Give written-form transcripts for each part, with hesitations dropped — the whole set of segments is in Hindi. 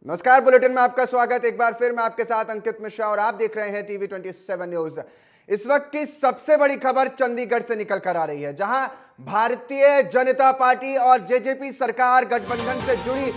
नमस्कार, बुलेटिन में आपका स्वागत। एक बार फिर मैं आपके साथ अंकित मिश्रा और आप देख रहे हैं टीवी 27 न्यूज। इस वक्त की सबसे बड़ी खबर चंडीगढ़ से निकल कर आ रही है, जहां भारतीय जनता पार्टी और जेजेपी सरकार गठबंधन से जुड़ी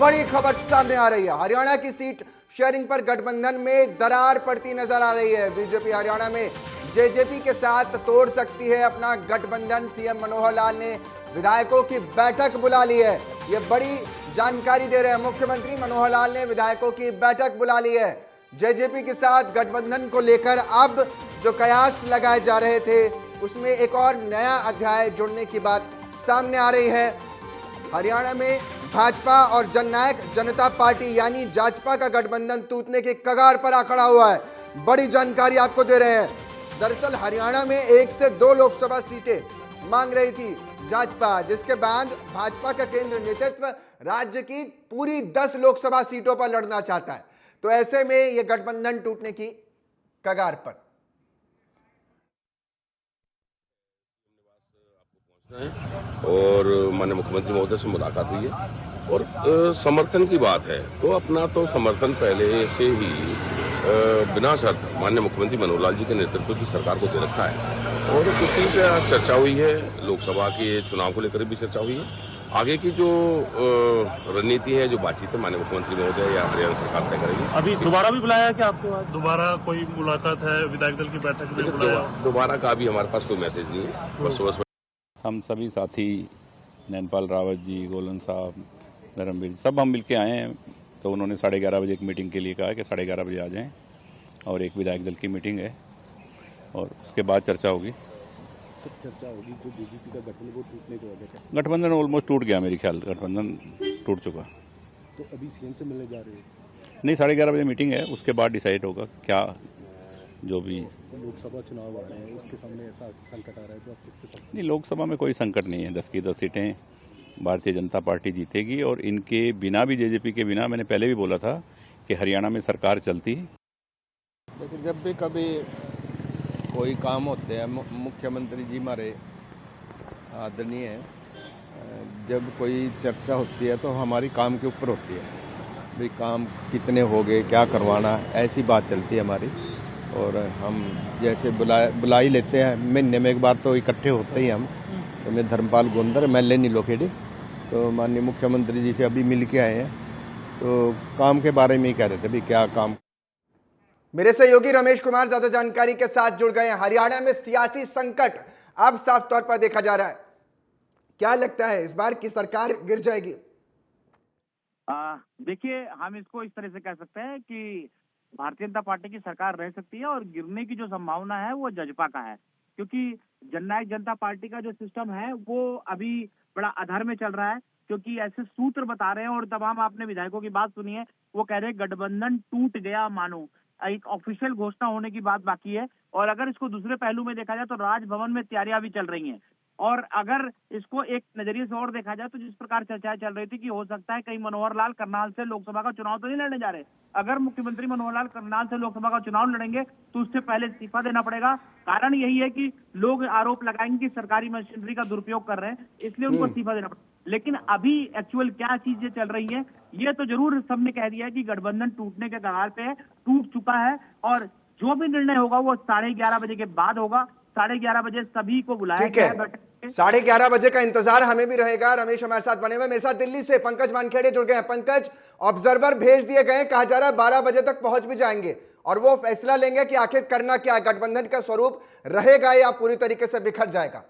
बड़ी खबर सामने आ रही है। हरियाणा की सीट शेयरिंग पर गठबंधन में दरार पड़ती नजर आ रही है। बीजेपी हरियाणा में जेजेपी के साथ तोड़ सकती है अपना गठबंधन। सीएम मनोहर लाल ने विधायकों की बैठक बुला ली है। यह बड़ी जानकारी दे रहे हैं मुख्यमंत्री मनोहर लाल ने बैठकों की बैठक बुला ली है। जेजेपी के साथ गठबंधन को लेकर अब जो कयास लगाए जा रहे थे उसमें एक और नया अध्याय जुड़ने की बात सामने आ रही है। हरियाणा में भाजपा और जननायक जनता पार्टी यानी जाजपा का गठबंधन टूटने के कगार पर आ खड़ा हुआ है। बड़ी जानकारी आपको दे रहे हैं। दरअसल हरियाणा में 1 से 2 लोकसभा सीटें मांग रही थी जाजपा, जिसके बाद भाजपा का केंद्र नेतृत्व राज्य की पूरी 10 लोकसभा सीटों पर लड़ना चाहता है। तो ऐसे में यह गठबंधन टूटने की कगार पर और माननीय मुख्यमंत्री महोदय से मुलाकात हुई है और समर्थन की बात है तो अपना तो समर्थन पहले से ही बिना शर्त माननीय मुख्यमंत्री मनोहर लाल जी के नेतृत्व की सरकार को दे रखा है और उसी पर चर्चा हुई है। लोकसभा के चुनाव को लेकर भी चर्चा हुई है। आगे की जो रणनीति है, जो बातचीत है, माननीय मुख्यमंत्री महोदय या हरियाणा सरकार तय करेगी। अभी दोबारा भी बुलाया है क्या आपके पास? दोबारा कोई मुलाकात है? विधायक दल की बैठक में बुलाया? दोबारा का अभी हमारे पास कोई मैसेज नहीं है। बस हम सभी साथी नैनपाल रावत जी, गोलन साहब, धर्मवीर जी, सब हम मिलके आए हैं। तो उन्होंने 11:30 बजे एक मीटिंग के लिए कहा है कि 11:30 बजे आ जाएं और एक विधायक दल की मीटिंग है और उसके बाद चर्चा होगी। चर्चा होगी जो जेजेपी का गठबंधन वो टूटने की वजह से। गठबंधन ऑलमोस्ट टूट गया, मेरे ख्याल गठबंधन टूट चुका। तो अभी सीएम से मिलने जा रहे हैं? नहीं, 11:30 बजे मीटिंग है, उसके बाद डिसाइड होगा क्या जो भी। लोकसभा चुनाव आ रहे हैं, उसके सामने ऐसा संकट आ रहा है तो आप किसके पक्ष? नहीं, लोकसभा में कोई संकट नहीं है। 10 की 10 सीटें भारतीय जनता पार्टी जीतेगी और इनके बिना भी, जेजेपी के बिना, मैंने पहले भी बोला था कि हरियाणा में सरकार चलती है। लेकिन जब भी कभी कोई काम होते हैं, मुख्यमंत्री जी हमारे आदरणीय हैं, जब कोई चर्चा होती है तो हमारी काम के ऊपर होती है। भाई काम कितने हो गए, क्या करवाना, ऐसी बात चलती है हमारी। और हम जैसे बुला ही लेते हैं, महीने में एक बार तो इकट्ठे होते ही हम। तो मैं धर्मपाल गोंदर, मैं लेनी लोखेड़ी, तो माननीय मुख्यमंत्री जी से अभी मिल के आए हैं। तो काम के बारे में ही कह रहे थे, भाई क्या काम। मेरे सहयोगी रमेश कुमार ज्यादा जानकारी के साथ जुड़ गए हैं। हरियाणा में सियासी संकट अब साफ तौर पर देखा जा रहा है। क्या लगता है इस बार की सरकार गिर जाएगी? देखिए, हम इसको इस तरह से कह सकते हैं कि भारतीय जनता पार्टी की सरकार रह सकती है और गिरने की जो संभावना है वो जजपा का है, क्योंकि जननायक जनता पार्टी का जो सिस्टम है वो अभी बड़ा अधर में चल रहा है। क्योंकि ऐसे सूत्र बता रहे हैं और तमाम आपने विधायकों की बात सुनी है, वो कह रहे हैं गठबंधन टूट गया मानो। एक ऑफिशियल घोषणा होने की बात बाकी है। और अगर इसको दूसरे पहलू में देखा जाए तो राजभवन में तैयारियां भी चल रही हैं। और अगर इसको एक नजरिए से और देखा जाए तो जिस प्रकार चर्चाएं चल रही थी कि हो सकता है कहीं मनोहर लाल करनाल से लोकसभा का चुनाव तो नहीं लड़ने जा रहे। अगर मुख्यमंत्री मनोहर लाल करनाल से लोकसभा का चुनाव लड़ेंगे तो उससे पहले इस्तीफा देना पड़ेगा। कारण यही है कि लोग आरोप लगाएंगे कि सरकारी मशीनरी का दुरुपयोग कर रहे हैं, इसलिए उनको इस्तीफा देना पड़ेगा। लेकिन अभी एक्चुअल क्या चीजें चल रही है, ये तो जरूर सबने कह दिया है कि गठबंधन टूटने के कगार पे है, टूट चुका है। और जो भी निर्णय होगा वो 11:30 बजे के बाद होगा। 11:30 बजे सभी को बुलाया गया है। 11:30 बजे का इंतजार हमें भी रहेगा। रमेश हमारे साथ बने हुए, मेरे साथ दिल्ली से पंकज वानखेड़े जुड़ गए हैं। पंकज, ऑब्जर्वर भेज दिए गए, कहा जा रहा है 12 बजे तक पहुंच भी जाएंगे और वो फैसला लेंगे कि आखिर करना क्या है, गठबंधन का स्वरूप रहेगा या पूरी तरीके से बिखर जाएगा।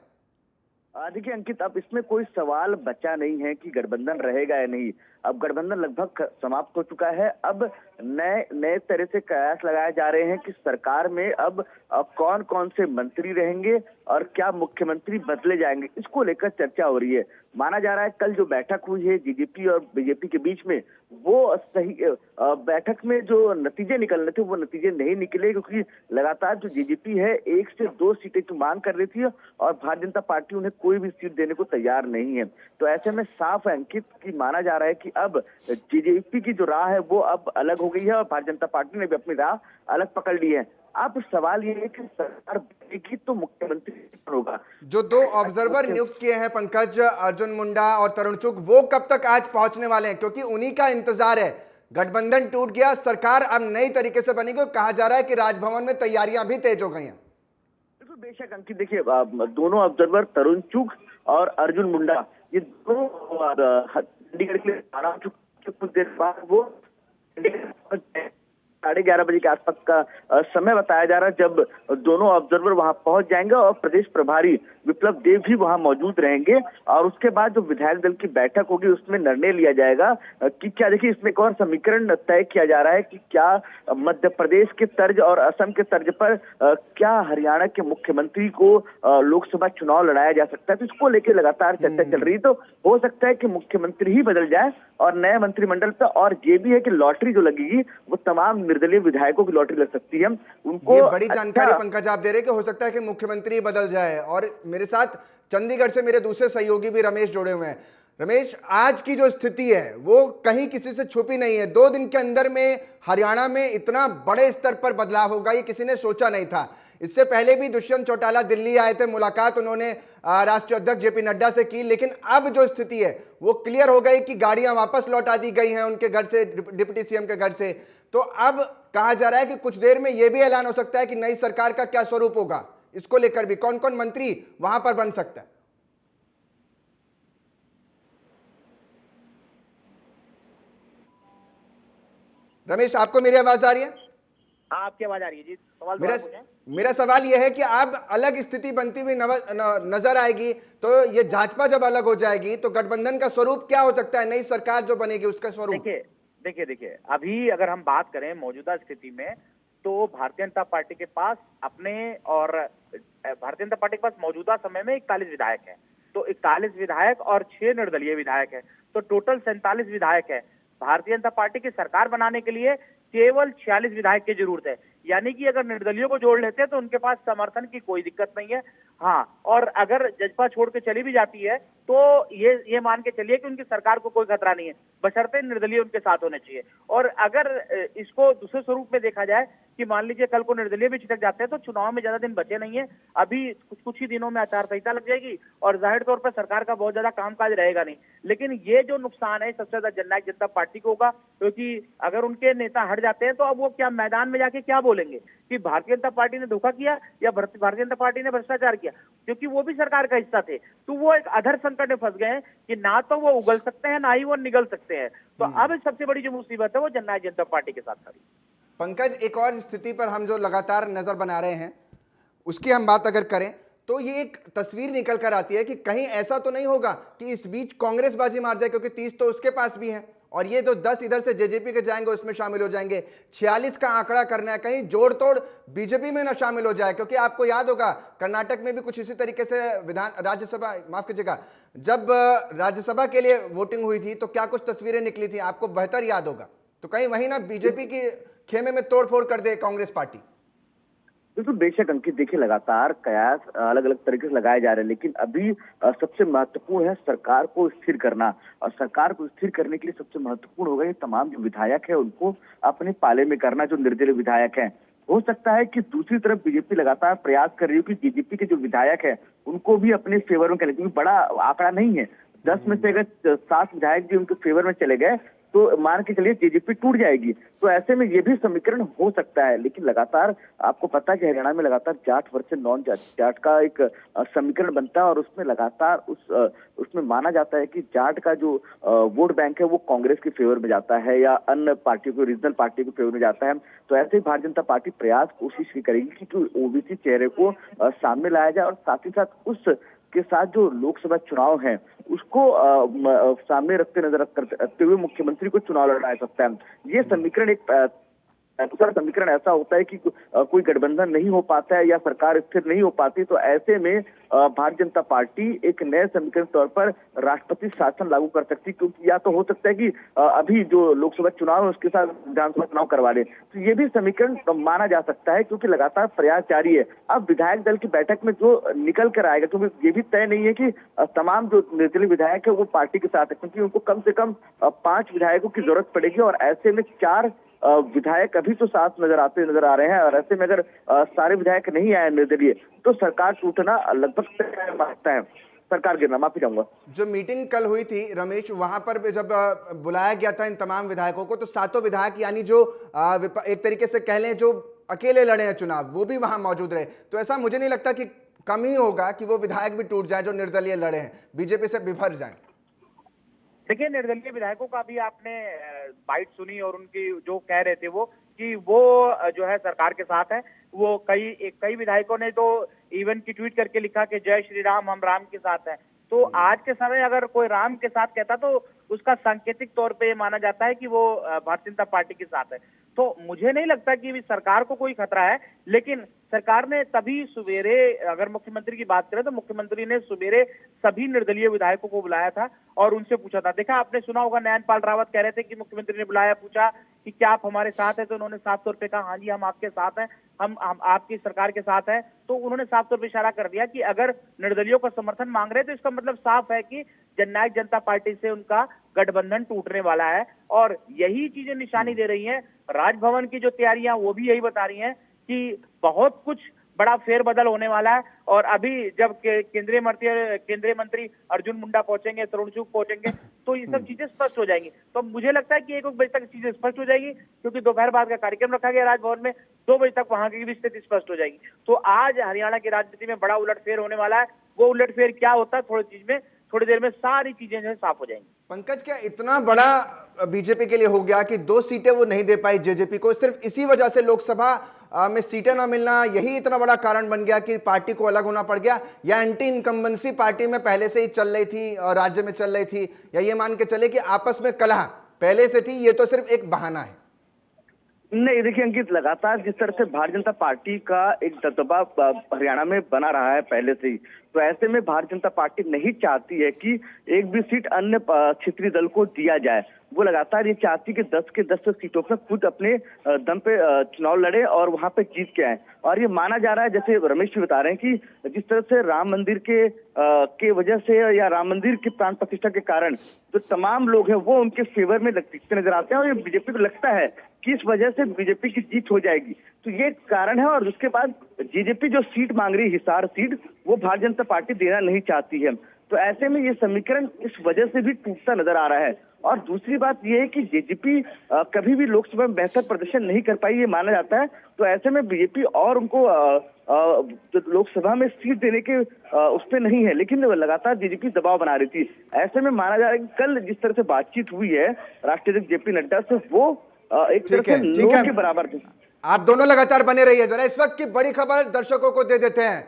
देखिए अंकित, अब इसमें कोई सवाल बचा नहीं है कि गठबंधन रहेगा या नहीं। अब गठबंधन लगभग समाप्त हो चुका है। अब नए तरह से कयास लगाए जा रहे हैं कि सरकार में अब कौन कौन से मंत्री रहेंगे और क्या मुख्यमंत्री बदले जाएंगे, इसको लेकर चर्चा हो रही है। माना जा रहा है कल जो बैठक हुई है जेजेपी और बीजेपी के बीच में, वो सही बैठक में जो नतीजे निकलने थे वो नतीजे नहीं निकले, क्योंकि लगातार जो जेजेपी है 1 से 2 सीटें की मांग कर रही थी और भारतीय जनता पार्टी उन्हें कोई भी सीट देने को तैयार नहीं है। तो ऐसे में साफ है अंकित कि माना जा रहा है कि अब जेजेपी की जो राह है वो अब अलग हो गई है और भारतीय जनता पार्टी ने भी अपनी राह अलग पकड़ ली है। अब सवाल ये है कि सरकार बनेगी तो मुख्यमंत्री होगा। जो 2 ऑब्जर्वर नियुक्त किए हैं पंकज, अर्जुन मुंडा और तरुण चुग, वो कब तक आज पहुंचने वाले हैं? क्योंकि उन्हीं का इंतजार है गठबंधन टूट गया, सरकार अब नई तरीके से बनेगी और कहा जा रहा है कि राजभवन में तैयारियां भी तेज हो गई हैं। बिल्कुल बेशक अंकित, देखिए दोनों ऑब्जर्वर तरुण चुग और अर्जुन मुंडा, ये दोनों चंडीगढ़ के लिए रवाना हो चुके। कुछ देर बाद वो 11:30 बजे के आसपास का समय बताया जा रहा है जब दोनों ऑब्जर्वर वहां पहुंच जाएंगे और प्रदेश प्रभारी विप्लव देव भी वहां मौजूद रहेंगे। और उसके बाद जो विधायक दल की बैठक होगी उसमें निर्णय लिया जाएगा कि क्या, देखिए इसमें एक और समीकरण तय किया जा रहा है कि क्या मध्य प्रदेश के तर्ज और असम के तर्ज पर क्या हरियाणा के मुख्यमंत्री को लोकसभा चुनाव लड़ाया जा सकता है। तो इसको लेकर लगातार चर्चा चल रही है। तो हो सकता है कि मुख्यमंत्री ही बदल जाए और नए मंत्रिमंडल पे, और ये भी है कि लॉटरी जो लगेगी वो तमाम निर्दलीय विधायकों की लॉटरी लग सकती है। उनको ये बड़ी जानकारी पंकज आप दे रहे हैं कि हो सकता है कि मुख्यमंत्री बदल जाए। और मेरे साथ चंडीगढ़ से मेरे दूसरे सहयोगी भी रमेश जुड़े हुए हैं। रमेश, आज की जो स्थिति है वो कहीं किसी से छुपी नहीं है। 2 दिन के अंदर में हरियाणा में इतना बड़े स्तर पर बदलाव होगा ये किसी ने सोचा नहीं था। इससे पहले भी दुष्यंत चौटाला दिल्ली आए थे, मुलाकात उन्होंने राष्ट्रीय अध्यक्ष जेपी नड्डा से की, लेकिन अब जो स्थिति है वो क्लियर हो गई कि गाड़ियां वापस लौटा दी गई हैं उनके घर से, डिप्टी सीएम के घर से। तो अब कहा जा रहा है कि कुछ देर में यह भी ऐलान हो सकता है कि नई सरकार का क्या स्वरूप होगा, इसको लेकर भी कौन कौन मंत्री वहां पर बन सकता है। रमेश, आपको मेरी आवाज आ रही है? आपकी आवाज आ रही है जी। सवाल मेरा सवाल यह है कि अब अलग स्थिति बनती हुई नजर आएगी, तो ये भाजपा जब अलग हो जाएगी तो गठबंधन का स्वरूप क्या हो सकता है, नई सरकार जो बनेगी उसका स्वरूप? देखिए अभी अगर हम बात करें मौजूदा स्थिति में, तो भारतीय जनता पार्टी के पास मौजूदा समय में 41 विधायक है। तो 41 विधायक और 6 निर्दलीय विधायक है, तो टोटल 47 विधायक है। भारतीय जनता पार्टी की सरकार बनाने के लिए केवल 46 विधायक की जरूरत है। यानी कि अगर निर्दलियों को जोड़ लेते हैं तो उनके पास समर्थन की कोई दिक्कत नहीं है। हाँ, और अगर जजपा छोड़ के चली भी जाती है तो ये मान के चलिए कि उनकी सरकार को कोई खतरा नहीं है, बशर्ते निर्दलीय उनके साथ होने चाहिए। और अगर इसको दूसरे स्वरूप में देखा जाए कि मान लीजिए कल को निर्दलीय भी छिटक जाते हैं तो चुनाव में ज्यादा दिन बचे नहीं है। अभी कुछ ही दिनों में आचार संहिता लग जाएगी और जाहिर तौर पर सरकार का बहुत ज्यादा कामकाज रहेगा नहीं। लेकिन ये जो नुकसान है सबसे ज्यादा जननायक जनता पार्टी को होगा, क्योंकि अगर उनके नेता हट जाते हैं तो अब वो क्या मैदान में जाके क्या बोलेंगे कि भारतीय जनता पार्टी ने धोखा किया या भारतीय जनता पार्टी ने भ्रष्टाचार किया, क्योंकि वो भी सरकार का हिस्सा थे। तो वो एक अधर संकट में फंस गए हैं कि ना तो वो उगल सकते हैं ना ही वो निगल सकते हैं। तो अब सबसे बड़ी जो मुसीबत है वो जननायक जनता पार्टी के साथ खड़ी। पंकज, एक और स्थिति पर हम जो लगातार नजर बना रहे हैं उसकी हम बात अगर करें तो ये एक तस्वीर निकल कर आती है कि कहीं ऐसा तो नहीं होगा कि इस बीच कांग्रेस बाजी मार जाए, क्योंकि 30 तो उसके पास भी है और ये तो 10 इधर से जेजेपी के जाएंगे उसमें शामिल हो जाएंगे। 46 का आंकड़ा करना है, कहीं जोड़ तोड़ बीजेपी में ना शामिल हो जाए। क्योंकि आपको याद होगा कर्नाटक में भी कुछ इसी तरीके से राज्यसभा, माफ कीजिएगा, जब राज्यसभा के लिए वोटिंग हुई थी तो क्या कुछ तस्वीरें निकली थी, आपको बेहतर याद होगा। तो कहीं वही ना बीजेपी की खेमे में तोड़फोड़ कर दे कांग्रेस पार्टी। बिल्कुल बेशक अंकित, देखिए लगातार कयास अलग अलग तरीके से लगाए जा रहे हैं, लेकिन अभी सबसे महत्वपूर्ण है सरकार को स्थिर करना। और सरकार को स्थिर करने के लिए सबसे महत्वपूर्ण होगा ये तमाम जो विधायक है उनको अपने पाले में करना, जो निर्दलीय विधायक हैं। हो सकता है कि दूसरी तरफ बीजेपी लगातार प्रयास कर रही हो कि बीजेपी के जो विधायक है उनको भी अपने फेवर में करें, क्योंकि बड़ा आंकड़ा नहीं है। 10 में से अगर 7 विधायक भी उनके फेवर में चले गए तो मान के चलिए जेजेपी टूट जाएगी। तो ऐसे में ये भी समीकरण हो सकता है। लेकिन लगातार आपको पता है कि हरियाणा में लगातार जाट वर्सेस नॉन जाट का एक समीकरण बनता है और उसमें लगातार उसमें माना जाता है कि जाट का जो वोट बैंक है वो कांग्रेस के फेवर में जाता है या अन्य पार्टियों को, रीजनल पार्टी के फेवर में जाता है। तो ऐसे ही भारतीय जनता पार्टी कोशिश करेगी कि ओबीसी चेहरे को सामने लाया जाए और साथ ही साथ उस के साथ जो लोकसभा चुनाव है उसको सामने रखते हुए मुख्यमंत्री को चुनाव लड़ाया सकता है। ये समीकरण एक दूसरा समीकरण ऐसा होता है कि कोई गठबंधन नहीं हो पाता है या सरकार स्थिर नहीं हो पाती, तो ऐसे में भारतीय जनता पार्टी एक नए समीकरण तौर पर राष्ट्रपति शासन लागू कर सकती है। क्योंकि या तो हो सकता है कि अभी जो लोकसभा चुनाव है उसके साथ विधानसभा चुनाव करवा दे, तो ये भी समीकरण माना जा सकता है क्योंकि लगातार प्रयास जारी है। अब विधायक दल की बैठक में जो निकल कर आएगा, क्योंकि ये भी तय नहीं है कि तमाम जो निर्दलीय विधायक है वो पार्टी के साथ है, क्योंकि उनको कम से कम 5 विधायकों की जरूरत पड़ेगी और ऐसे में 4 विधायक अभी तो साथ नजर आ रहे हैं। और ऐसे में अगर सारे विधायक नहीं आए निर्दलीय तो सरकार टूटना लगभग तय है। सरकार गिरना। माफी चाहूंगा। जो मीटिंग कल हुई थी रमेश, वहां पर भी जब बुलाया गया था इन तमाम विधायकों को, तो सातों विधायक यानी जो एक तरीके से कह लें जो अकेले लड़े हैं चुनाव, वो भी वहां मौजूद रहे। तो ऐसा मुझे नहीं लगता कि कम ही होगा कि वो विधायक भी टूट जाए जो निर्दलीय लड़े हैं, बीजेपी से बिभर जाए। देखिए, निर्दलीय विधायकों का भी आपने बाइट सुनी और उनकी जो कह रहे थे वो कि वो जो है सरकार के साथ है। वो कई विधायकों ने तो इवन की ट्वीट करके लिखा कि जय श्री राम, हम राम के साथ हैं। तो आज के समय अगर कोई राम के साथ कहता तो उसका सांकेतिक तौर पे माना जाता है कि वो भारतीय जनता पार्टी के साथ है। तो मुझे नहीं लगता कि सरकार को कोई खतरा है, लेकिन सरकार ने तभी सुबेरे, अगर मुख्यमंत्री की बात करें तो मुख्यमंत्री ने सुबेरे सभी निर्दलीय विधायकों को बुलाया था और उनसे पूछा था। देखा, आपने सुना होगा नैनपाल रावत कह रहे थे कि मुख्यमंत्री ने बुलाया, पूछा कि क्या आप हमारे साथ हैं, तो उन्होंने साफ तौर पे कहा हाँ जी हम आपके साथ हैं, हम आपकी सरकार के साथ हैं। तो उन्होंने साफ तौर पे इशारा कर दिया कि अगर निर्दलियों का समर्थन मांग रहे हैं तो इसका मतलब साफ है कि जननायक जनता पार्टी से उनका गठबंधन टूटने वाला है। और यही चीजें निशानी दे रही हैं। राजभवन की जो तैयारियां वो भी यही बता रही हैं कि बहुत कुछ बड़ा फेरबदल होने वाला है। और अभी जब केंद्रीय मंत्री अर्जुन मुंडा पहुंचेंगे, तरुण चुग पहुंचेंगे, तो ये सब चीजें स्पष्ट हो जाएंगी। तो मुझे लगता है कि 1 बजे तक चीजें स्पष्ट हो जाएगी, क्योंकि दोपहर बाद का कार्यक्रम रखा गया राजभवन में। 2 बजे तक वहां की भी स्थिति स्पष्ट हो जाएगी। तो आज हरियाणा की राजनीति में बड़ा उलटफेर होने वाला है। वो उलटफेर क्या होता है, थोड़ी देर में सारी चीजें जो है साफ हो जाएंगी। पंकज, क्या इतना बड़ा बीजेपी के लिए हो गया कि 2 सीटें वो नहीं दे पाई जेजेपी को, सिर्फ इसी वजह से लोकसभा में सीटें ना मिलना, यही इतना बड़ा कारण बन गया कि पार्टी को अलग होना पड़ गया? या एंटी इनकम्बेंसी पार्टी में पहले से ही चल रही थी और राज्य में चल रही थी, या ये मान के चले कि आपस में कलह पहले से थी, ये तो सिर्फ एक बहाना है? नहीं, देखिए अंकित, लगातार जिस तरह से भारतीय जनता पार्टी का एक दबदबा हरियाणा में बना रहा है पहले से ही, तो ऐसे में भारतीय जनता पार्टी नहीं चाहती है कि एक भी सीट अन्य क्षेत्रीय दल को दिया जाए। वो लगातार ये चाहती है कि 10 के 10 सीटों पर खुद अपने दम पे चुनाव लड़े और वहां पे जीत के आए। और ये माना जा रहा है, जैसे रमेश जी बता रहे हैं, कि जिस तरह से राम मंदिर के वजह से या राम मंदिर की प्राण प्रतिष्ठा के कारण जो तमाम लोग हैं वो उनके फेवर में दिखते नजर आते हैं, और ये बीजेपी को लगता है कि इस वजह से बीजेपी की जीत हो जाएगी। तो ये कारण है। और उसके बाद बीजेपी जो सीट मांग रही है, हिसार सीट, वो भारतीय जनता पार्टी देना नहीं चाहती है। तो ऐसे में ये समीकरण इस वजह से भी टूटता नजर आ रहा है। और दूसरी बात ये है कि जेजेपी कभी भी लोकसभा में बेहतर प्रदर्शन नहीं कर पाई, ये माना जाता है। तो ऐसे में बीजेपी और उनको लोकसभा में सीट देने के उस पर नहीं है, लेकिन लगातार जेजेपी दबाव बना रही थी। ऐसे में माना जा रहा है कि कल जिस तरह से बातचीत हुई है राष्ट्रीय अध्यक्ष जेपी नड्डा से, वो एक तरह से लोगों के बराबर थे। आप दोनों लगातार बने रहिए। जरा इस वक्त की बड़ी खबर दर्शकों को दे देते हैं।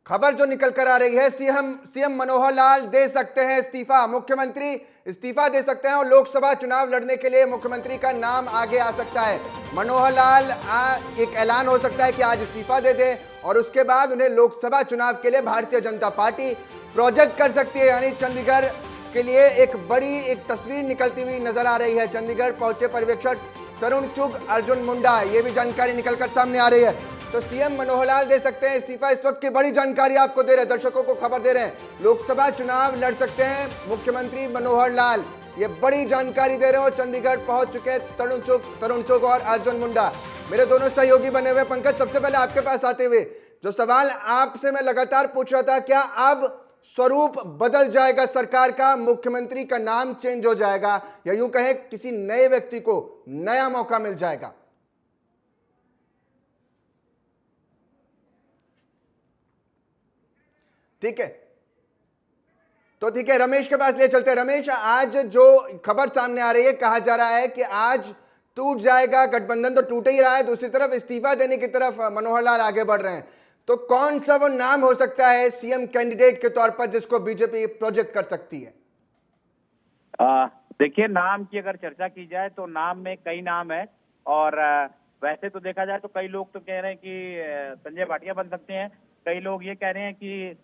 खबर जो निकल कर आ रही है, सीएम मनोहर लाल दे सकते हैं इस्तीफा। मुख्यमंत्री इस्तीफा दे सकते हैं और लोकसभा चुनाव लड़ने के लिए मुख्यमंत्री का नाम आगे आ सकता है। मनोहर लाल एक ऐलान हो सकता है कि आज इस्तीफा दे दें और उसके बाद उन्हें लोकसभा चुनाव के लिए भारतीय जनता पार्टी प्रोजेक्ट कर सकती है। यानी चंडीगढ़ के लिए एक बड़ी तस्वीर निकलती हुई नजर आ रही है। चंडीगढ़ पहुंचे पर्यवेक्षक तरुण चुग, अर्जुन मुंडा, ये भी जानकारी निकलकर सामने आ रही है। तो सीएम मनोहर लाल दे सकते हैं इस्तीफा। इस वक्त की बड़ी जानकारी आपको दे रहे हैं, दर्शकों को खबर दे रहे हैं। लोकसभा चुनाव लड़ सकते हैं मुख्यमंत्री मनोहर लाल, ये बड़ी जानकारी दे रहे हो। चंडीगढ़ पहुंच चुके तरुण चुग और अर्जुन मुंडा, मेरे दोनों सहयोगी बने हुए। पंकज, सबसे पहले आपके पास आते हुए जो सवाल आपसे मैं लगातार पूछ रहा था, क्या अब स्वरूप बदल जाएगा सरकार का, मुख्यमंत्री का नाम चेंज हो जाएगा, या यूं कहें किसी नए व्यक्ति को नया मौका मिल जाएगा? ठीक है, तो ठीक है, रमेश के पास ले चलते हैं। रमेश, आज जो खबर सामने आ रही है, कहा जा रहा है कि आज टूट जाएगा गठबंधन, तो टूट ही रहा है, दूसरी तरफ इस्तीफा देने की तरफ मनोहर लाल आगे बढ़ रहे हैं। तो कौन सा वो नाम हो सकता है सीएम कैंडिडेट के तौर पर जिसको बीजेपी प्रोजेक्ट कर सकती है? देखिए, नाम की अगर चर्चा की जाए तो नाम में कई नाम है। और वैसे तो देखा जाए तो कई लोग तो कह रहे हैं कि संजय भाटिया बन सकते हैं। कई लोग ये कह रहे हैं कि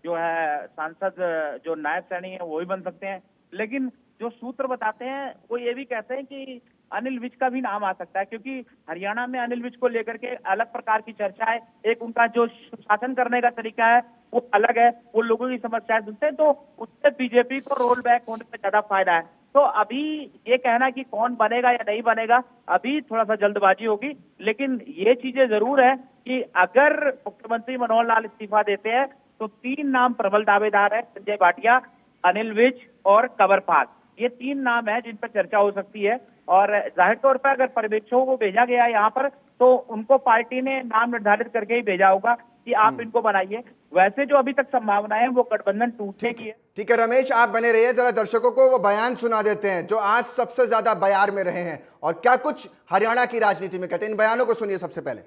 जो है सांसद जो नायब सैनी है वो ही बन सकते हैं। लेकिन जो सूत्र बताते हैं वो ये भी कहते हैं कि अनिल विज का भी नाम आ सकता है, क्योंकि हरियाणा में अनिल विज को लेकर के अलग प्रकार की चर्चा है। एक उनका जो शासन करने का तरीका है वो अलग है, वो लोगों की समस्याएं सुनते हैं, तो उससे बीजेपी को रोल बैक होने में ज्यादा फायदा है। तो अभी ये कहना कि कौन बनेगा या नहीं बनेगा, अभी थोड़ा सा जल्दबाजी होगी। लेकिन ये चीजें जरूर है कि अगर मुख्यमंत्री मनोहर लाल इस्तीफा देते हैं तो 3 नाम प्रबल दावेदार है, संजय भाटिया, अनिल विज और कंवरपाल। ये 3 नाम है जिन पर चर्चा हो सकती है और जाहिर तौर पर अगर पर्यवेक्षकों को भेजा गया यहाँ पर तो उनको पार्टी ने नाम निर्धारित करके ही भेजा होगा कि आप इनको बनाइए। वैसे जो अभी तक संभावना है वो गठबंधन टूटने की है। ठीक है रमेश, आप बने रहिए, जरा दर्शकों को वो बयान सुना देते हैं जो आज सबसे ज्यादा बयार में रहे हैं और क्या कुछ हरियाणा की राजनीति में कहते हैं। इन बयानों को सुनिए सबसे पहले।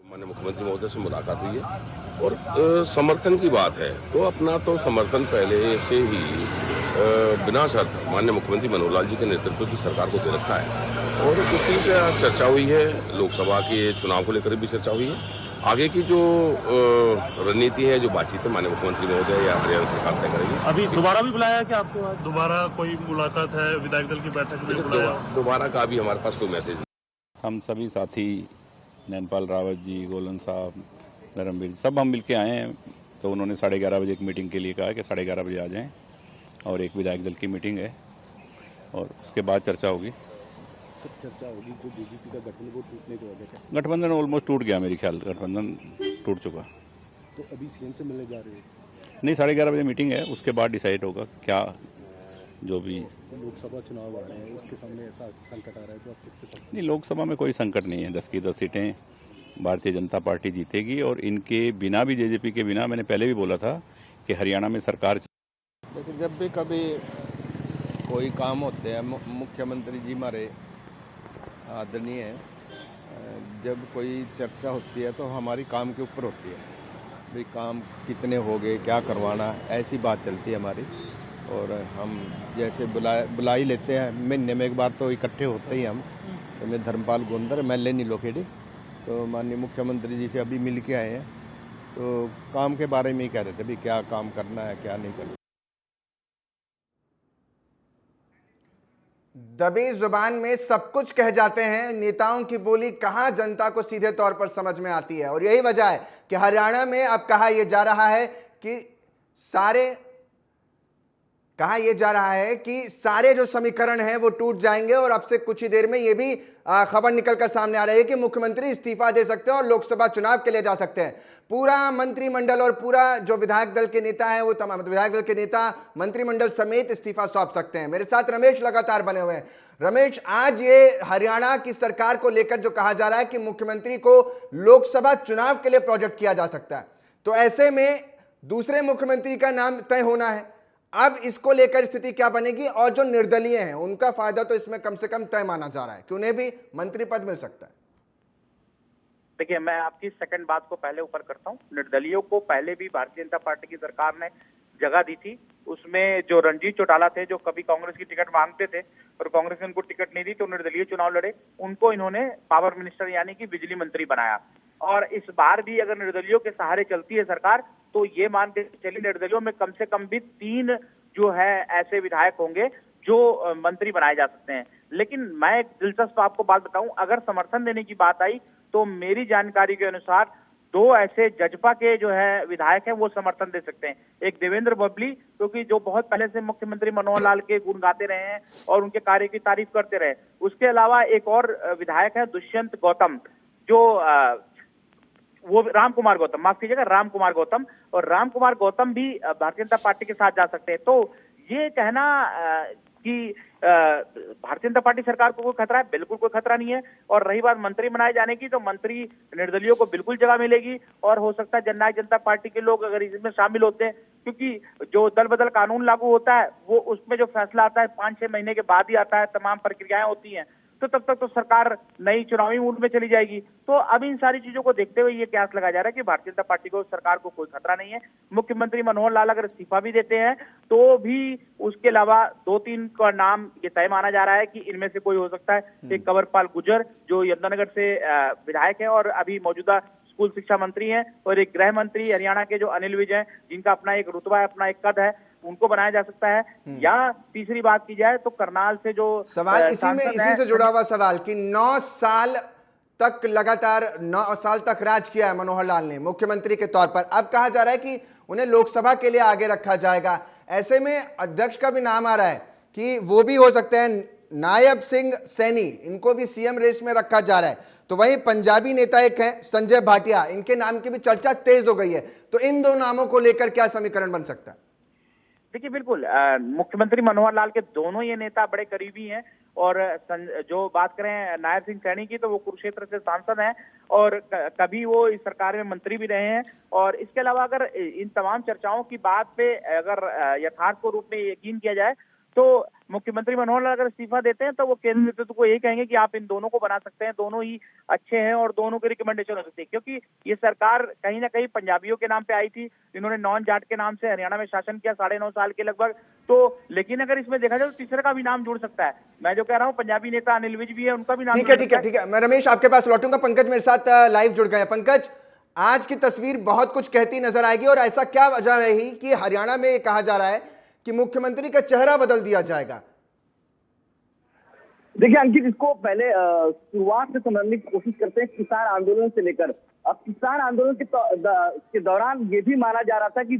माननीय मुख्यमंत्री महोदय से मुलाकात हुई है और समर्थन की बात है तो अपना तो समर्थन पहले से ही बिना शर्त माननीय मुख्यमंत्री मनोहर लाल जी के नेतृत्व की सरकार को दे रखा है और उसी पे चर्चा हुई है। लोकसभा के चुनाव को लेकर भी चर्चा हुई है। आगे की जो रणनीति है, जो बातचीत है, माननीय मुख्यमंत्री महोदय या हरियाणा सरकार तय करेगी। अभी दोबारा भी बुलाया है क्या आपको आज? दोबारा कोई मुलाकात है, विधायक दल की बैठक में बुलाया? दोबारा का अभी हमारे पास कोई मैसेज नहीं। हम सभी साथी नैनपाल रावत जी, गोलन साहब, धर्मवीर, सब हम मिलके आए हैं। तो उन्होंने 11:30 बजे एक मीटिंग के लिए कहा कि 11:30 बजे आ जाएं और एक विधायक दल की मीटिंग है और उसके बाद चर्चा होगी। चर्चा होगी जो बीजेपी का गठबंधन वो टूटने की वजह कैसे? गठबंधन ऑलमोस्ट टूट गया, मेरे ख्याल गठबंधन टूट चुका। तो अभी सीएम से मिलने जा रहे हैं? नहीं, 11:30 बजे मीटिंग है, उसके बाद डिसाइड होगा क्या जो भी। लोकसभा चुनाव आ रहे हैं, उसके सामने ऐसा संकट आ रहा है तो आप किसके पक्ष? नहीं, लोकसभा में कोई संकट नहीं है। 10 की 10 सीटें भारतीय जनता पार्टी जीतेगी और इनके बिना भी, जेजेपी के बिना, मैंने पहले भी बोला था कि हरियाणा में सरकार। लेकिन जब भी कभी कोई काम होते हैं, मुख्यमंत्री जी हमारे आदरणीय है, जब कोई चर्चा होती है तो हमारी काम के ऊपर होती है। भाई काम कितने हो गए, क्या करवाना, ऐसी बात चलती है हमारी। और हम जैसे बुला ही लेते हैं, महीने में एक बार तो इकट्ठे होते ही हम। तो मैं धर्मपाल गोंदर, मैं लेनी लोखेड़ी, तो माननीय मुख्यमंत्री जी से अभी मिल के आए हैं। तो काम के बारे में ही कह रहे थे, भाई क्या काम करना है, क्या नहीं करना। दबी जुबान में सब कुछ कह जाते हैं, नेताओं की बोली कहां जनता को सीधे तौर पर समझ में आती है। और यही वजह है कि हरियाणा में अब कहा यह जा रहा है कि सारे जो समीकरण हैं वो टूट जाएंगे और अब से कुछ ही देर में ये भी खबर निकलकर सामने आ रही है कि मुख्यमंत्री इस्तीफा दे सकते हैं और लोकसभा चुनाव के लिए जा सकते हैं। पूरा मंत्रिमंडल और पूरा जो विधायक दल के नेता हैं वो तमाम विधायक दल के नेता मंत्रिमंडल समेत इस्तीफा सौंप सकते हैं। मेरे साथ रमेश लगातार बने हुए हैं। रमेश, आज ये हरियाणा की सरकार को लेकर जो कहा जा रहा है कि मुख्यमंत्री को लोकसभा चुनाव के लिए प्रोजेक्ट किया जा सकता है, तो ऐसे में दूसरे मुख्यमंत्री का नाम तय होना है। अब इसको लेकर स्थिति क्या बनेगी और जो निर्दलीय हैं उनका फायदा तो इसमें कम से कम तय माना जा रहा है कि उन्हें भी मंत्री पद मिल सकता है। देखिए, मैं आपकी सेकंड बात को पहले ऊपर करता हूँ। निर्दलीयों को पहले भी भारतीय जनता पार्टी की सरकार ने जगह दी थी। उसमें जो रणजीत चौटाला थे, जो कभी कांग्रेस की टिकट मांगते थे और कांग्रेस ने उनको टिकट नहीं दी तो निर्दलीय चुनाव लड़े, उनको इन्होंने पावर मिनिस्टर यानी कि बिजली मंत्री बनाया। और इस बार भी अगर निर्दलियों के सहारे चलती है सरकार तो ये मान के चलिए निर्दलियों में कम से कम भी 3 जो है ऐसे विधायक होंगे जो मंत्री बनाए जा सकते हैं। लेकिन मैं एक दिलचस्प आपको बात बताऊं, अगर समर्थन देने की बात आई तो मेरी जानकारी के अनुसार 2 ऐसे जजपा के जो है विधायक हैं वो समर्थन दे सकते हैं। एक देवेंद्र बबली, क्योंकि जो बहुत पहले से मुख्यमंत्री मनोहर लाल के गुण गाते रहे हैं और उनके कार्य की तारीफ करते रहे। उसके अलावा एक और विधायक है दुष्यंत गौतम, जो वो राम कुमार गौतम, माफ कीजिएगा, राम कुमार गौतम। और राम कुमार गौतम भी भारतीय जनता पार्टी के साथ जा सकते हैं। तो ये कहना कि भारतीय जनता पार्टी सरकार को कोई खतरा है, बिल्कुल कोई खतरा नहीं है। और रही बात मंत्री बनाए जाने की, तो मंत्री निर्दलियों को बिल्कुल जगह मिलेगी और हो सकता है जननायक जनता पार्टी के लोग अगर इसमें शामिल होते हैं, क्योंकि जो दल बदल कानून लागू होता है वो उसमें जो फैसला आता है 5-6 महीने के बाद ही आता है, तमाम प्रक्रियाएं होती हैं, तो तब तक तो सरकार नई चुनावी मूड में चली जाएगी। तो अब इन सारी चीजों को देखते हुए ये कयास लगाया जा रहा है कि भारतीय जनता पार्टी को, सरकार को कोई खतरा नहीं है। मुख्यमंत्री मनोहर लाल अगर इस्तीफा भी देते हैं तो भी उसके अलावा 2-3 का नाम ये तय माना जा रहा है कि इनमें से कोई हो सकता है। एक कंवरपाल गुर्जर जो यमुनानगर से विधायक है और अभी मौजूदा स्कूल शिक्षा मंत्री हैं, और एक गृह मंत्री हरियाणा के जो अनिल विज हैं, जिनका अपना एक रुतबा है, अपना एक कद है, उनको बनाया जा सकता है। या तीसरी बात की जाए तो करनाल से जो सवाल इसी से जुड़ा हुआ सवाल कि 9 साल तक लगातार 9 साल तक राज किया है मनोहर लाल ने मुख्यमंत्री के तौर पर। अब कहा जा रहा है कि उन्हें लोकसभा के लिए आगे रखा जाएगा। ऐसे में अध्यक्ष का भी नाम आ रहा है कि वो भी हो सकते हैं नायब सिंह सैनी, इनको भी सीएम रेस में रखा जा रहा है, तो वहीं पंजाबी नेता एक हैं संजय भाटिया, इनके नाम की भी चर्चा तेज हो गई है। तो इन दो नामों को लेकर क्या समीकरण बन सकता है? देखिए बिल्कुल, मुख्यमंत्री मनोहर लाल के दोनों ये नेता बड़े करीबी हैं। और जो बात करें नायब सिंह सैनी की, तो वो कुरुक्षेत्र से सांसद हैं और कभी वो इस सरकार में मंत्री भी रहे हैं। और इसके अलावा अगर इन तमाम चर्चाओं की बात पे अगर यथार्थ को रूप में यकीन किया जाए, तो मुख्यमंत्री मनोहर लाल अगर इस्तीफा देते हैं तो वो केंद्र नेतृत्व को यही कहेंगे कि आप इन दोनों को बना सकते हैं, दोनों ही अच्छे हैं और दोनों की रिकमेंडेशन हो सकती है। क्योंकि ये सरकार कहीं ना कहीं पंजाबियों के नाम पे आई थी, इन्होंने नॉन जाट के नाम से हरियाणा में शासन किया 9.5 साल के लगभग। तो लेकिन अगर इसमें देखा जाए तो तीसरे का भी नाम जुड़ सकता है। मैं जो कह रहा हूँ, पंजाबी नेता अनिल विज भी है, उनका भी नाम ठीक है, ठीक है, ठीक है। मैं रमेश आपके पास लौटूंगा। पंकज मेरे साथ लाइव जुड़ गए। पंकज, आज की तस्वीर बहुत कुछ कहती नजर आएगी, और ऐसा क्या वजह रही कि हरियाणा में कहा जा रहा है कि मुख्यमंत्री का चेहरा बदल दिया जाएगा? देखिए अंकित, इसको पहले शुरुआत से समझने की कोशिश करते हैं किसान आंदोलन से लेकर। अब किसान आंदोलन के दौरान ये भी माना जा रहा था कि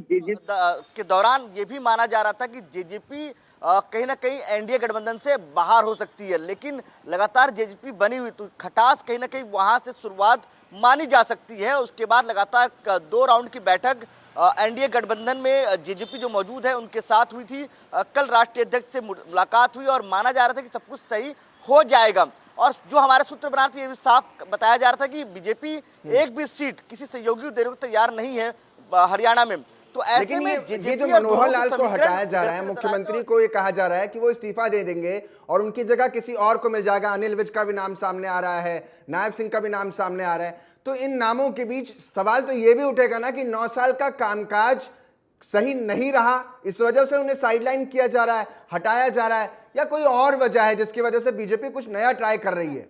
जेजेपी कहीं ना कहीं एनडीए गठबंधन से बाहर हो सकती है, लेकिन लगातार जेजेपी बनी हुई, तो खटास कहीं ना कहीं वहां से शुरुआत मानी जा सकती है। उसके बाद लगातार 2 राउंड की बैठक एनडीए गठबंधन में जेजेपी जो मौजूद है उनके साथ हुई थी। कल राष्ट्रीय अध्यक्ष से मुलाकात हुई और माना जा रहा था कि सब कुछ सही हो जाएगा। और जो हमारे सूत्र बना थे, ये भी साफ बताया जा रहा था कि बीजेपी एक भी सीट किसी सहयोगी को देने को तैयार नहीं है हरियाणा में। तो ऐसे लेकिन में ये जो मनोहर लाल को हटाया जा रहा है, मुख्यमंत्री को ये कहा जा रहा है कि वो इस्तीफा दे देंगे और उनकी जगह किसी और को मिल जाएगा। अनिल विज का भी नाम सामने आ रहा है, नायब सिंह का भी नाम सामने आ रहा है। तो इन नामों के बीच सवाल तो ये भी उठेगा ना कि 9 साल का कामकाज सही नहीं रहा, इस वजह से उन्हें साइडलाइन किया जा रहा है, हटाया जा रहा है, या कोई और वजह है जिसकी वजह से बीजेपी कुछ नया ट्राई कर रही है?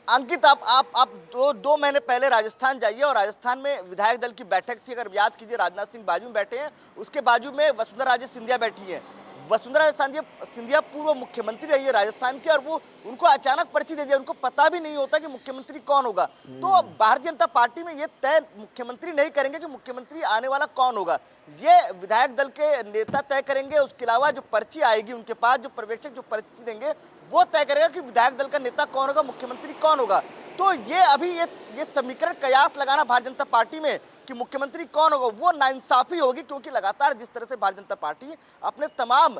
अंकित, आप दो महीने पहले राजस्थान जाइए और राजस्थान में विधायक दल की बैठक थी। अगर याद कीजिए, राजनाथ सिंह बाजू में बैठे हैं, उसके बाजू में वसुंधरा राजे सिंधिया बैठी हैं। वसुंधरा सिंधिया पूर्व मुख्यमंत्री रही है राजस्थान की, और वो उनको अचानक पर्ची दे दिया, उनको पता भी नहीं होता कि मुख्यमंत्री कौन होगा। तो भारतीय जनता पार्टी में ये तय मुख्यमंत्री नहीं करेंगे कि मुख्यमंत्री आने वाला कौन होगा, ये विधायक दल के नेता तय करेंगे। उसके अलावा जो पर्ची आएगी उनके पास, जो पर्यवेक्षक जो पर्ची देंगे वो तय करेगा कि विधायक दल का नेता कौन होगा, मुख्यमंत्री कौन होगा। तो ये अभी ये समीकरण कयास लगाना भारतीय जनता पार्टी में कि मुख्यमंत्री कौन होगा, वो नाइंसाफी होगी। क्योंकि लगातार जिस तरह से भारतीय जनता पार्टी अपने तमाम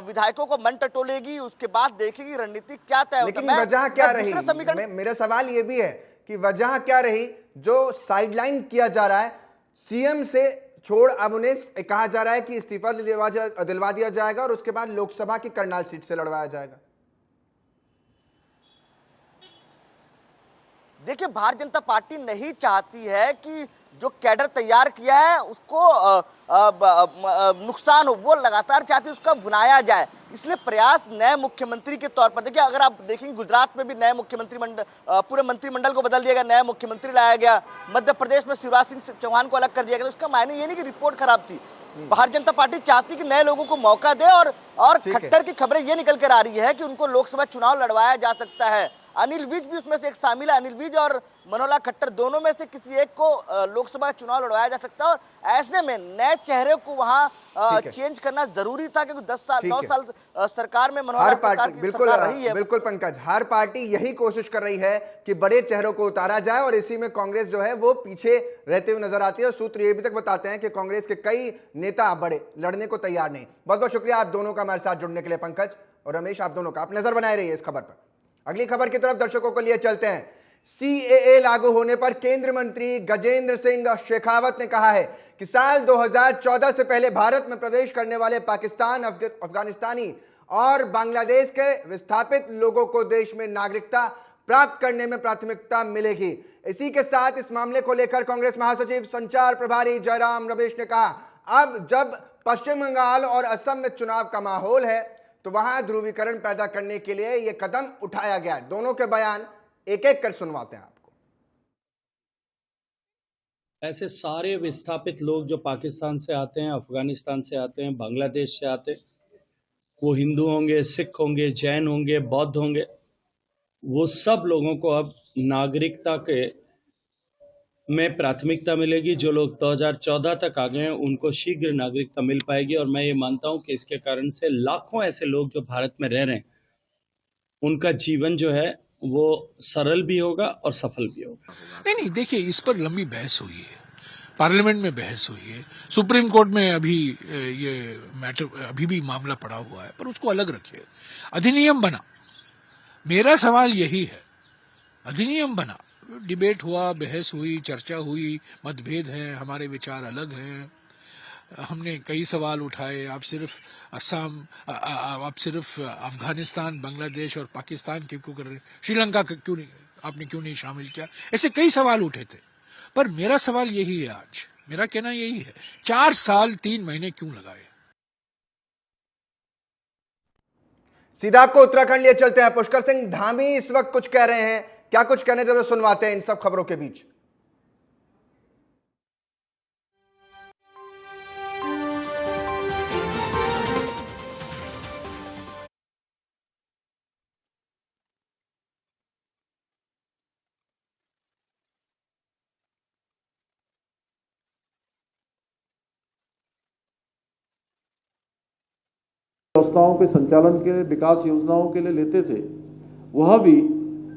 विधायकों को मन टटोलेगी, उसके बाद देखेगी रणनीति क्या तय होगा। लेकिन वजह क्या रही? मेरा सवाल ये भी है कि वजह क्या रही जो साइडलाइन किया जा रहा है सीएम से छोड़, अब उन्हें कहा जा रहा है कि इस्तीफा दिलवा दिया जाएगा और उसके बाद लोकसभा की करनाल सीट से लड़वाया जाएगा? देखिए, भारतीय जनता पार्टी नहीं चाहती है कि जो कैडर तैयार किया है उसको नुकसान हो, वो लगातार चाहती है उसका बुनाया जाए। इसलिए प्रयास नए मुख्यमंत्री के तौर पर, देखिए अगर आप देखेंगे गुजरात में भी नए मुख्यमंत्री पूरे मंत्रिमंडल को बदल दिया गया, नया मुख्यमंत्री लाया गया। मध्य प्रदेश में शिवराज सिंह चौहान को अलग कर दिया गया। उसका मायने ये नहीं कि रिपोर्ट खराब थी। भारतीय जनता पार्टी चाहती कि नए लोगों को मौका दे, और खट्टर की खबरें ये निकल कर आ रही है कि उनको लोकसभा चुनाव लड़वाया जा सकता है। अनिल विज भी उसमें से एक शामिल है। अनिल विज और मनोहर लाल खट्टर दोनों में से किसी एक को लोकसभा चुनाव लड़वाया जा सकता है। और ऐसे में नए चेहरे को वहां चेंज करना जरूरी था, क्योंकि 9 साल सरकार में मनोहर लाल बिल्कुल रही है। बिल्कुल पंकज, हर पार्टी यही कोशिश कर रही है कि बड़े चेहरों को उतारा जाए, और इसी में कांग्रेस जो है वो पीछे रहते हुए नजर आती है। और सूत्र ये भी तक बताते हैं कि कांग्रेस के कई नेता बड़े लड़ने को तैयार नहीं। बहुत बहुत शुक्रिया आप दोनों का हमारे साथ जुड़ने के लिए, पंकज और रमेश, आप दोनों का। आप नजर बनाए रहिए इस खबर पर। अगली खबर की तरफ दर्शकों को लिए चलते हैं। सीएए लागू होने पर केंद्रीय मंत्री गजेंद्र सिंह शेखावत ने कहा है कि साल 2014 से पहले भारत में प्रवेश करने वाले पाकिस्तान, अफगानिस्तानी और बांग्लादेश के विस्थापित लोगों को देश में नागरिकता प्राप्त करने में प्राथमिकता मिलेगी। इसी के साथ इस मामले को लेकर कांग्रेस महासचिव संचार प्रभारी जयराम रमेश ने कहा, अब जब पश्चिम बंगाल और असम में चुनाव का माहौल है तो वहां ध्रुवीकरण पैदा करने के लिए यह कदम उठाया गया है। दोनों के बयान एक एक कर सुनवाते हैं आपको। ऐसे सारे विस्थापित लोग जो पाकिस्तान से आते हैं, अफगानिस्तान से आते हैं, बांग्लादेश से आते हैं, वो हिंदू होंगे, सिख होंगे, जैन होंगे, बौद्ध होंगे, वो सब लोगों को अब नागरिकता के में प्राथमिकता मिलेगी। जो लोग 2014 तक आ गए हैं उनको शीघ्र नागरिकता मिल पाएगी, और मैं ये मानता हूं कि इसके कारण से लाखों ऐसे लोग जो भारत में रह रहे हैं उनका जीवन जो है वो सरल भी होगा और सफल भी होगा। नहीं, देखिए, इस पर लंबी बहस हुई है, पार्लियामेंट में बहस हुई है, सुप्रीम कोर्ट में अभी ये मैटर अभी भी मामला पड़ा हुआ है, पर उसको अलग रखिए। अधिनियम बना, मेरा सवाल यही है, अधिनियम बना, डिबेट हुआ, बहस हुई, चर्चा हुई, मतभेद हैं, हमारे विचार अलग हैं, हमने कई सवाल उठाए। आप सिर्फ असम, आप सिर्फ अफगानिस्तान, बांग्लादेश और पाकिस्तान क्यों कर रहे हैं, श्रीलंका क्यों नहीं, आपने क्यों नहीं शामिल किया, ऐसे कई सवाल उठे थे। पर मेरा सवाल यही है, आज मेरा कहना यही है, 4 साल 3 महीने क्यों लगाए। सीधा आपको उत्तराखंड लिए चलते हैं। पुष्कर सिंह धामी इस वक्त कुछ कह रहे हैं, क्या कुछ कहने जरूर सुनवाते हैं इन सब खबरों के बीच। व्यवस्थाओं के संचालन के लिए, विकास योजनाओं के लिए लेते थे, वह भी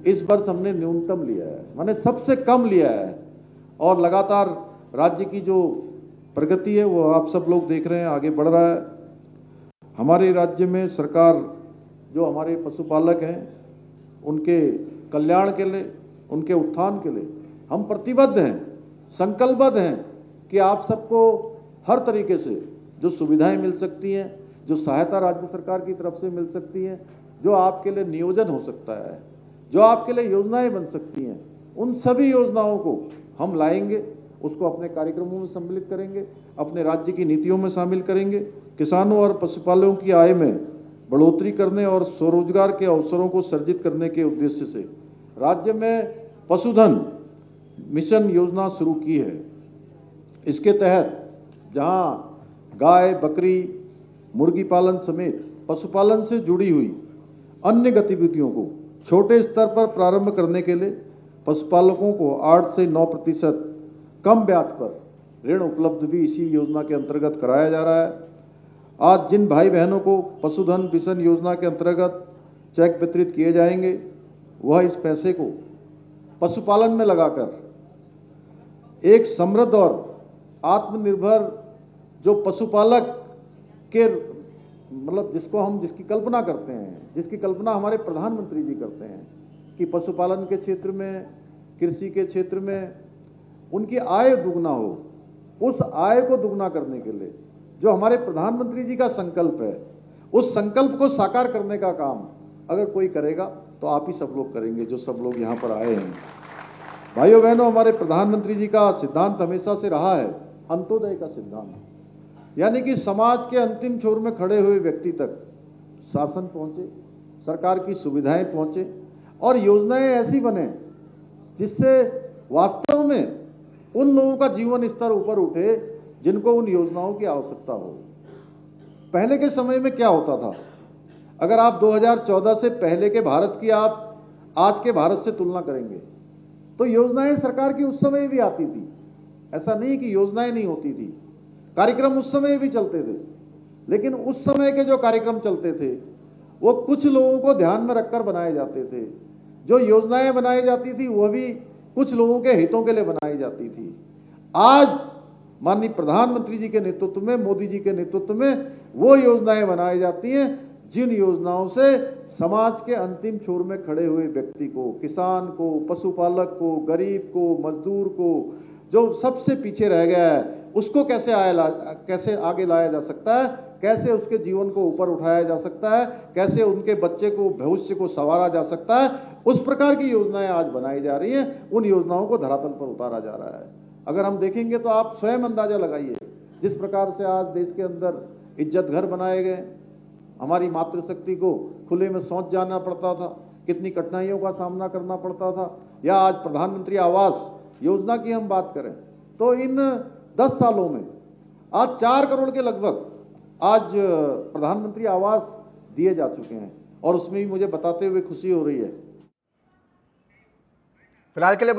इस वर्ष हमने न्यूनतम लिया है, माने सबसे कम लिया है। और लगातार राज्य की जो प्रगति है वो आप सब लोग देख रहे हैं, आगे बढ़ रहा है। हमारे राज्य में सरकार जो हमारे पशुपालक हैं उनके कल्याण के लिए, उनके उत्थान के लिए हम प्रतिबद्ध हैं, संकल्पबद्ध हैं कि आप सबको हर तरीके से जो सुविधाएं मिल सकती हैं, जो सहायता राज्य सरकार की तरफ से मिल सकती है, जो आपके लिए नियोजन हो सकता है, जो आपके लिए योजनाएं बन सकती हैं, उन सभी योजनाओं को हम लाएंगे, उसको अपने कार्यक्रमों में सम्मिलित करेंगे, अपने राज्य की नीतियों में शामिल करेंगे। किसानों और पशुपालकों की आय में बढ़ोतरी करने और स्वरोजगार के अवसरों को सर्जित करने के उद्देश्य से राज्य में पशुधन मिशन योजना शुरू की है। इसके तहत जहां गाय, बकरी, मुर्गी पालन समेत पशुपालन से जुड़ी हुई अन्य गतिविधियों को छोटे स्तर पर प्रारंभ करने के लिए पशुपालकों को 8 से 9% कम ब्याज पर ऋण उपलब्ध भी इसी योजना के अंतर्गत कराया जा रहा है। आज जिन भाई बहनों को पशुधन मिशन योजना के अंतर्गत चेक वितरित किए जाएंगे, वह इस पैसे को पशुपालन में लगाकर एक समृद्ध और आत्मनिर्भर जो पशुपालक के मतलब जिसकी कल्पना करते हैं, जिसकी कल्पना हमारे प्रधानमंत्री जी करते हैं कि पशुपालन के क्षेत्र में, कृषि के क्षेत्र में उनकी आय दुगना हो, उस आय को दुगना करने के लिए जो हमारे प्रधानमंत्री जी का संकल्प है, उस संकल्प को साकार करने का काम अगर कोई करेगा तो आप ही सब लोग करेंगे, जो सब लोग यहाँ पर आए हैं। भाइयों बहनों, हमारे प्रधानमंत्री जी का सिद्धांत हमेशा से रहा है अंत्योदय का सिद्धांत, यानी कि समाज के अंतिम छोर में खड़े हुए व्यक्ति तक शासन पहुंचे, सरकार की सुविधाएं पहुंचे और योजनाएं ऐसी बने जिससे वास्तव में उन लोगों का जीवन स्तर ऊपर उठे जिनको उन योजनाओं की आवश्यकता हो। पहले के समय में क्या होता था, अगर आप 2014 से पहले के भारत की आप आज के भारत से तुलना करेंगे तो योजनाएं सरकार की उस समय भी आती थी, ऐसा नहीं कि योजनाएं नहीं होती थी, कार्यक्रम उस समय भी चलते थे, लेकिन उस समय के जो कार्यक्रम चलते थे वो कुछ लोगों को ध्यान में रखकर बनाए जाते थे। जो योजनाएं बनाई जाती थी वह भी कुछ लोगों के हितों के लिए बनाई जाती थी। आज माननीय प्रधानमंत्री जी के नेतृत्व में, मोदी जी के नेतृत्व में वो योजनाएं बनाई जाती हैं जिन योजनाओं से समाज के अंतिम छोर में खड़े हुए व्यक्ति को, किसान को, पशुपालक को, गरीब को, मजदूर को, जो सबसे पीछे रह गया है, उसको कैसे आगे लाया जा सकता है, कैसे उसके जीवन को ऊपर उठाया जा सकता है, कैसे उनके बच्चे को, भविष्य को संवारा जा सकता है, उस प्रकार की योजनाएं आज बनाई जा रही हैं। उन योजनाओं को धरातल पर उतारा जा रहा है। अगर हम देखेंगे तो आप स्वयं अंदाजा लगाइए, जिस प्रकार से आज देश के अंदर इज्जत घर बनाए गए, हमारी मातृशक्ति को खुले में शौच जाना पड़ता था, कितनी कठिनाइयों का सामना करना पड़ता था, या आज प्रधानमंत्री आवास योजना की हम बात करें तो इन 10 सालों में आज 4 करोड़ के लगभग आज प्रधानमंत्री आवास दिए जा चुके हैं, और उसमें भी मुझे बताते हुए खुशी हो रही है। फिलहाल के लिए